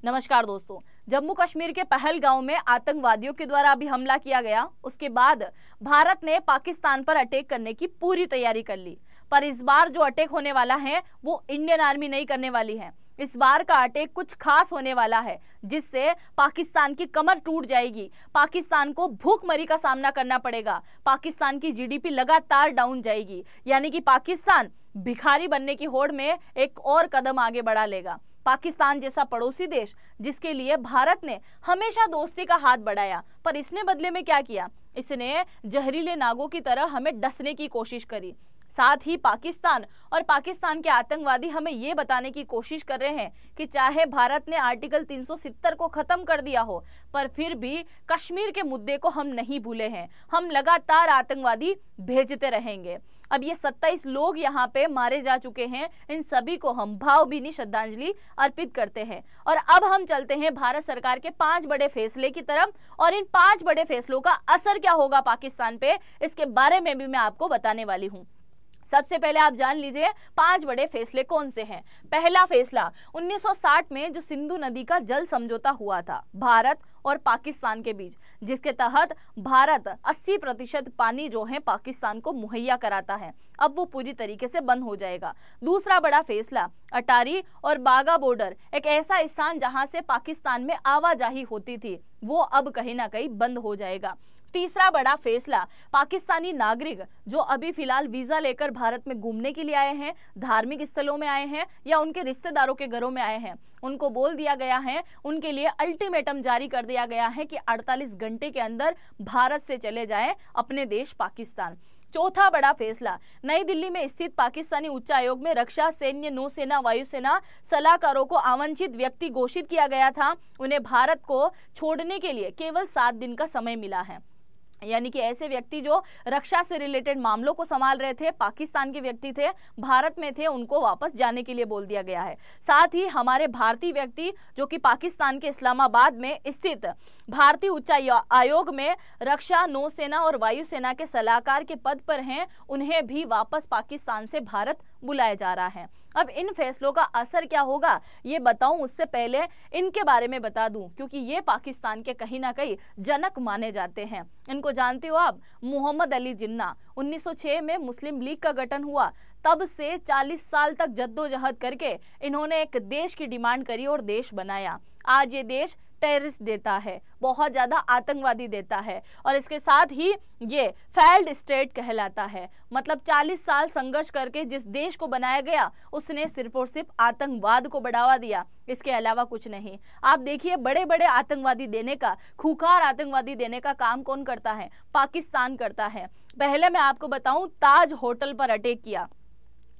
नमस्कार दोस्तों। जम्मू कश्मीर के पहलगांव में आतंकवादियों के द्वारा अभी हमला किया गया, उसके बाद भारत ने पाकिस्तान पर अटैक करने की पूरी तैयारी कर ली। पर इस बार जो अटैक होने वाला है वो इंडियन आर्मी नहीं करने वाली है। इस बार का अटैक कुछ खास होने वाला है जिससे पाकिस्तान की कमर टूट जाएगी। पाकिस्तान को भूखमरी का सामना करना पड़ेगा। पाकिस्तान की जीडीपी लगातार डाउन जाएगी, यानी कि पाकिस्तान भिखारी बनने की होड़ में एक और कदम आगे बढ़ा लेगा। पाकिस्तान जैसा पड़ोसी देश जिसके लिए भारत ने हमेशा दोस्ती का हाथ बढ़ाया, पर इसने बदले में क्या किया? इसने जहरीले नागों की तरह हमें डसने की कोशिश करी। साथ ही पाकिस्तान और पाकिस्तान के आतंकवादी हमें ये बताने की कोशिश कर रहे हैं कि चाहे भारत ने आर्टिकल 370 को खत्म कर दिया हो, पर फिर भी कश्मीर के मुद्दे को हम नहीं भूले हैं। हम लगातार आतंकवादी भेजते रहेंगे। अब ये 27 लोग यहाँ पे मारे जा चुके हैं। इन सभी को हम भावभीनी श्रद्धांजलि अर्पित करते हैं। और अब हम चलते हैं भारत सरकार के 5 बड़े फैसले की तरफ, और इन 5 बड़े फैसलों का असर क्या होगा पाकिस्तान पे, इसके बारे में भी मैं आपको बताने वाली हूँ। सबसे पहले आप जान लीजिए 5 बड़े फैसले कौन से हैं। पहला फैसला, 1960 में जो सिंधु नदी का जल समझौता हुआ था भारत और पाकिस्तान के बीच, जिसके तहत भारत 80% पानी जो है पाकिस्तान को मुहैया कराता है, अब वो पूरी तरीके से बंद हो जाएगा। दूसरा बड़ा फैसला, अटारी और बागा बॉर्डर, एक ऐसा स्थान जहां से पाकिस्तान में आवाजाही होती थी, वो अब कहीं ना कहीं बंद हो जाएगा। तीसरा बड़ा फैसला, पाकिस्तानी नागरिक जो अभी फिलहाल वीजा लेकर भारत में घूमने के लिए आए हैं, धार्मिक स्थलों में आए हैं या उनके रिश्तेदारों के घरों में आए हैं, उनको बोल दिया गया है, उनके लिए अल्टीमेटम जारी कर दिया गया है कि 48 घंटे के अंदर भारत से चले जाएं अपने देश पाकिस्तान। चौथा बड़ा फैसला, नई दिल्ली में स्थित पाकिस्तानी उच्च आयोग में रक्षा, सैन्य, नौसेना, वायुसेना सलाहकारों को आमंत्रित व्यक्ति घोषित किया गया था। उन्हें भारत को छोड़ने के लिए केवल 7 दिन का समय मिला है। यानी कि ऐसे व्यक्ति जो रक्षा से रिलेटेड मामलों को संभाल रहे थे, पाकिस्तान के व्यक्ति थे, भारत में थे, उनको वापस जाने के लिए बोल दिया गया है। साथ ही हमारे भारतीय व्यक्ति जो कि पाकिस्तान के इस्लामाबाद में स्थित भारतीय उच्च आयोग में रक्षा, नौसेना और वायुसेना के सलाहकार के पद पर हैं, उन्हें भी वापस पाकिस्तान से भारत बुलाया जा रहा है। अब इन फैसलों का असर क्या होगा ये बताऊं, उससे पहले इनके बारे में बता दूं, क्योंकि ये पाकिस्तान के कहीं ना कहीं जनक माने जाते हैं। इनको जानते हो आप? मोहम्मद अली जिन्ना। 1906 में मुस्लिम लीग का गठन हुआ, तब से 40 साल तक जद्दोजहद करके इन्होंने एक देश की डिमांड करी और देश बनाया। आज ये देश टेररिस्ट देता है, बहुत ज्यादा आतंकवादी देता है, और इसके साथ ही ये फेल्ड स्टेट कहलाता है। मतलब 40 साल संघर्ष करके जिस देश को बनाया गया, उसने सिर्फ और सिर्फ आतंकवाद को बढ़ावा दिया, इसके अलावा कुछ नहीं। आप देखिए, बड़े बड़े आतंकवादी देने का, खूंखार आतंकवादी देने का काम कौन करता है? पाकिस्तान करता है। पहले मैं आपको बताऊं, ताज होटल पर अटैक किया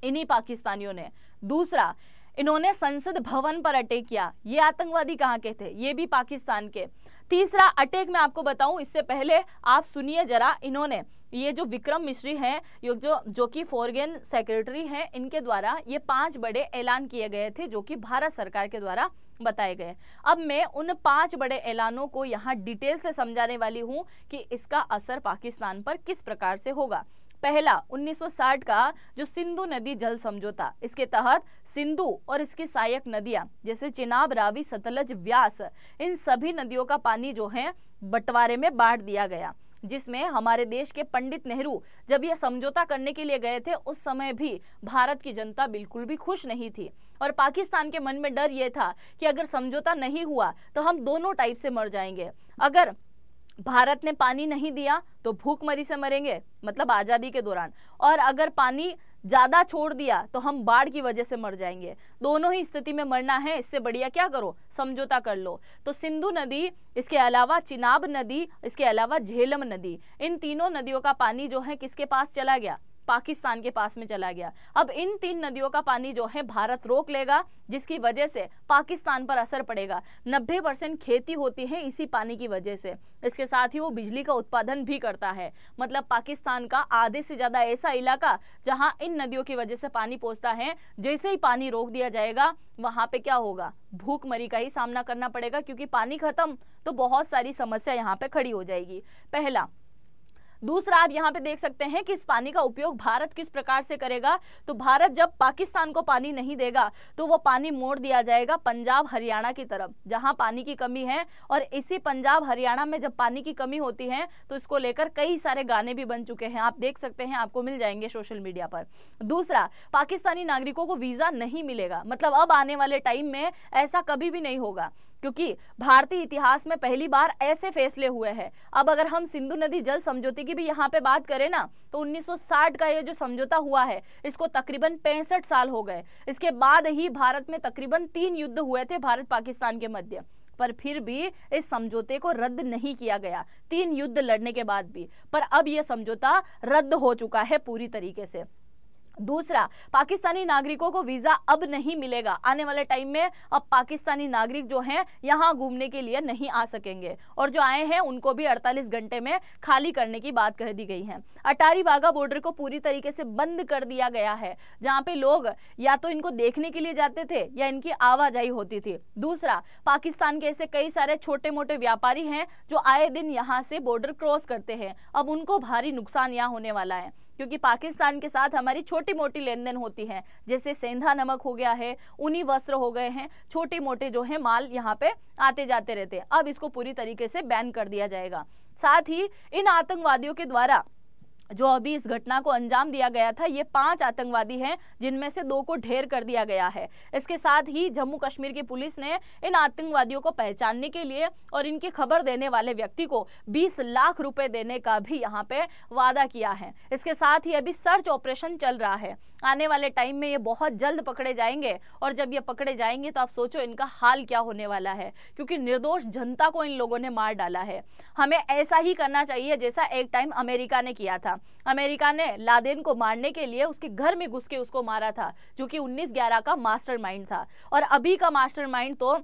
इन्हीं पाकिस्तानियों ने। दूसरा, इन्होंने संसद भवन पर अटैक किया, ये आतंकवादी कहाँ के थे? ये भी पाकिस्तान के। तीसरा अटैक मैं आपको बताऊं, इससे पहले आप सुनिए जरा, इन्होंने ये जो विक्रम मिश्री हैं, जो कि फॉरेन सेक्रेटरी हैं, इनके द्वारा ये 5 बड़े ऐलान किए गए थे जो कि भारत सरकार के द्वारा बताए गए। अब मैं उन 5 बड़े ऐलानों को यहाँ डिटेल से समझाने वाली हूँ कि इसका असर पाकिस्तान पर किस प्रकार से होगा। पहला, 1960 का जो सिंधु नदी जल समझौता, इसके तहत सिंधु और इसकी सहायक नदियां जैसे चिनाब, रावी, सतलज, व्यास, इन सभी नदियों का पानी जो है बंटवारे में बांट दिया गया, जिसमें हमारे देश के पंडित नेहरू जब यह समझौता करने के लिए गए थे, उस समय भी भारत की जनता बिल्कुल भी खुश नहीं थी, और पाकिस्तान के मन में डर यह था कि अगर समझौता नहीं हुआ तो हम दोनों टाइप से मर जाएंगे। अगर भारत ने पानी नहीं दिया तो भूखमरी से मरेंगे, मतलब आजादी के दौरान, और अगर पानी ज्यादा छोड़ दिया तो हम बाढ़ की वजह से मर जाएंगे। दोनों ही स्थिति में मरना है, इससे बढ़िया क्या करो, समझौता कर लो। तो सिंधु नदी, इसके अलावा चिनाब नदी, इसके अलावा झेलम नदी, इन तीनों नदियों का पानी जो है किसके पास चला गया? पाकिस्तान के पास में चला गया। अब इन 3 नदियों का पानी जो है भारत रोक लेगा, जिसकी वजह से पाकिस्तान पर असर पड़ेगा। 90% खेती होती है इसी पानी की वजह से। इसके साथ ही वो बिजली का उत्पादन भी करता है। मतलब पाकिस्तान का आधे से ज्यादा ऐसा इलाका जहां इन नदियों की वजह से पानी पहुंचता है, जैसे ही पानी रोक दिया जाएगा वहां पे क्या होगा? भूखमरी का ही सामना करना पड़ेगा, क्योंकि पानी खत्म तो बहुत सारी समस्या यहाँ पे खड़ी हो जाएगी। पहला, दूसरा, आप यहाँ पे देख सकते हैं कि इस पानी का उपयोग भारत किस प्रकार से करेगा। तो भारत जब पाकिस्तान को पानी नहीं देगा तो वो पानी मोड़ दिया जाएगा पंजाब हरियाणा की तरफ, जहां पानी की कमी है। और इसी पंजाब हरियाणा में जब पानी की कमी होती है तो इसको लेकर कई सारे गाने भी बन चुके हैं, आप देख सकते हैं, आपको मिल जाएंगे सोशल मीडिया पर। दूसरा, पाकिस्तानी नागरिकों को वीजा नहीं मिलेगा, मतलब अब आने वाले टाइम में ऐसा कभी भी नहीं होगा, क्योंकि भारतीय इतिहास में पहली बार ऐसे फैसले हुए हैं। अब अगर हम सिंधु नदी जल समझौते की भी यहाँ पे बात करें ना, तो 1960 का ये जो समझौता हुआ है इसको तकरीबन 65 साल हो गए। इसके बाद ही भारत में तकरीबन 3 युद्ध हुए थे भारत पाकिस्तान के मध्य, पर फिर भी इस समझौते को रद्द नहीं किया गया, 3 युद्ध लड़ने के बाद भी। पर अब यह समझौता रद्द हो चुका है पूरी तरीके से। दूसरा, पाकिस्तानी नागरिकों को वीजा अब नहीं मिलेगा आने वाले टाइम में। अब पाकिस्तानी नागरिक जो हैं यहां घूमने के लिए नहीं आ सकेंगे, और जो आए हैं उनको भी 48 घंटे में खाली करने की बात कह दी गई है। अटारी वाघा बॉर्डर को पूरी तरीके से बंद कर दिया गया है, जहां पे लोग या तो इनको देखने के लिए जाते थे या इनकी आवाजाही होती थी। दूसरा, पाकिस्तान के ऐसे कई सारे छोटे मोटे व्यापारी हैं जो आए दिन यहाँ से बॉर्डर क्रॉस करते हैं, अब उनको भारी नुकसान यहाँ होने वाला है, क्योंकि पाकिस्तान के साथ हमारी छोटी मोटी लेन देन होती है, जैसे सेंधा नमक हो गया है, ऊनी वस्त्र हो गए हैं, छोटे मोटे जो है माल यहाँ पे आते जाते रहते हैं। अब इसको पूरी तरीके से बैन कर दिया जाएगा। साथ ही इन आतंकवादियों के द्वारा जो अभी इस घटना को अंजाम दिया गया था, ये 5 आतंकवादी हैं, जिनमें से 2 को ढेर कर दिया गया है। इसके साथ ही जम्मू कश्मीर की पुलिस ने इन आतंकवादियों को पहचानने के लिए और इनकी खबर देने वाले व्यक्ति को 20 लाख रुपए देने का भी यहाँ पे वादा किया है। इसके साथ ही अभी सर्च ऑपरेशन चल रहा है, आने वाले टाइम में ये बहुत जल्द पकड़े जाएंगे, और जब ये पकड़े जाएंगे तो आप सोचो इनका हाल क्या होने वाला है, क्योंकि निर्दोष जनता को इन लोगों ने मार डाला है। हमें ऐसा ही करना चाहिए जैसा एक टाइम अमेरिका ने किया था। अमेरिका ने लादेन को मारने के लिए उसके घर में घुस के उसको मारा था, जो कि 1911 का मास्टरमाइंड था। और अभी का मास्टरमाइंड तो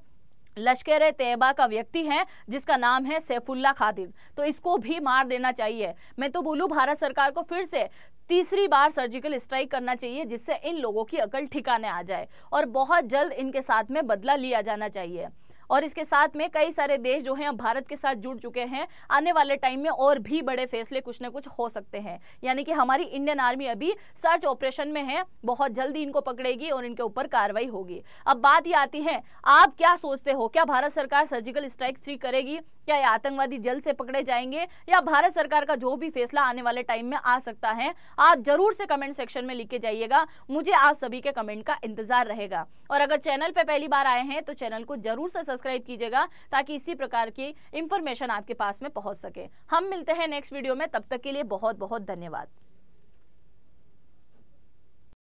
लश्कर ए तैयबा का व्यक्ति है, जिसका नाम है सैफुल्ला खादिर, तो इसको भी मार देना चाहिए। मैं तो बोलूं भारत सरकार को फिर से तीसरी बार सर्जिकल स्ट्राइक करना चाहिए, जिससे इन लोगों की अकल ठिकाने आ जाए और बहुत जल्द इनके साथ में बदला लिया जाना चाहिए। और इसके साथ में कई सारे देश जो हैं अब भारत के साथ जुड़ चुके हैं, आने वाले टाइम में और भी बड़े फैसले कुछ न कुछ हो सकते हैं। यानी कि हमारी इंडियन आर्मी अभी सर्च ऑपरेशन में है, बहुत जल्दी इनको पकड़ेगी और इनके ऊपर कार्रवाई होगी। अब बात ये आती है, आप क्या सोचते हो, क्या भारत सरकार सर्जिकल स्ट्राइक 3 करेगी? क्या ये आतंकवादी जल्द से पकड़े जाएंगे, या भारत सरकार का जो भी फैसला आने वाले टाइम में आ सकता है? आप जरूर से कमेंट सेक्शन में लिख के जाइएगा, मुझे आप सभी के कमेंट का इंतजार रहेगा। और अगर चैनल पे पहली बार आए हैं तो चैनल को जरूर से सब्सक्राइब कीजिएगा, ताकि इसी प्रकार की इंफॉर्मेशन आपके पास में पहुंच सके। हम मिलते हैं नेक्स्ट वीडियो में, तब तक के लिए बहुत बहुत धन्यवाद।